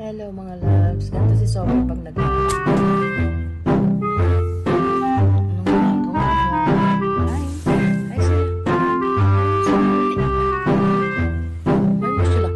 Hello mga loves. Ganito si Sophie pag nag-aaral. Anong ginagawa mo? Hi. Hi sir. May gusto lang.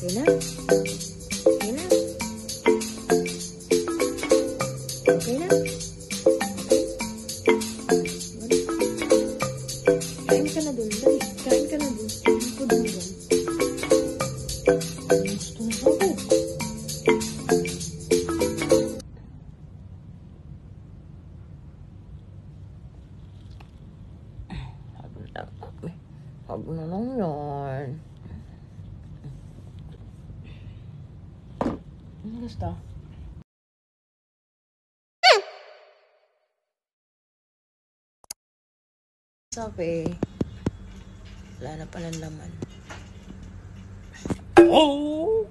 Okay na? Okay na? Okay na? Kain ka na dun. Dali. Kain ka na dun. Ipod mo dun. Gusto na ako. Hag na lang yan. Ano gusto? Sabi, wala na palang laman. Oh!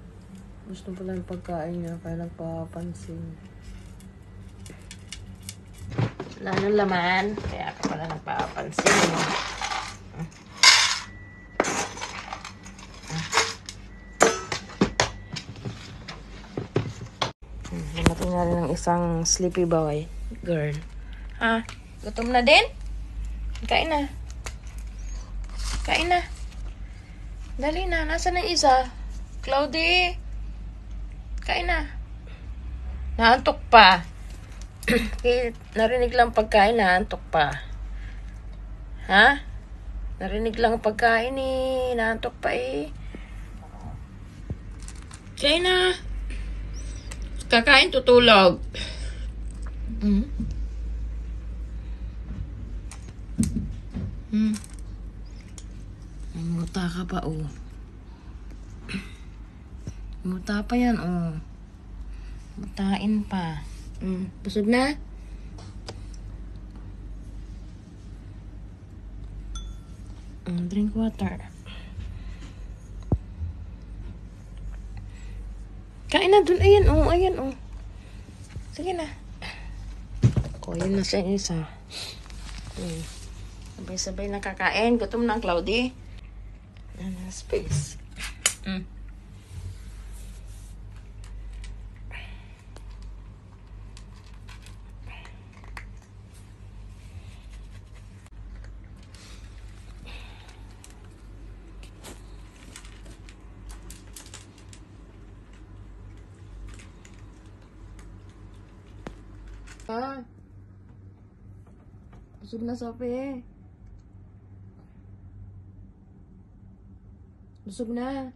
Gusto pala yung pagkain niya, kaya nagpapansin. Wala nang laman, kaya ka pala nagpapansin. Namating na rin ng isang sleepy boy girl. Ha? Gutom na din? Kain na. Kain na. Dali na. Nasaan ang isa? Cloudy. Kain na. Naantok pa. Narinig lang pagkain, naantok pa. Ha? Narinig lang pagkain eh. Naantok pa eh. Kain na. Kakain, tutulog. Muta ka pa, oh. Muta pa yan, oh. Mutain pa. Busog na? Drink water. Kain na dun. Ayan, oh. Ayan, oh. Sige na. Oh, yun na siya isa. Sabay-sabay nakakain. Gutom na ang Cloudy. Space. Ah. Busog na, Sophie. Busog na.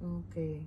Okay.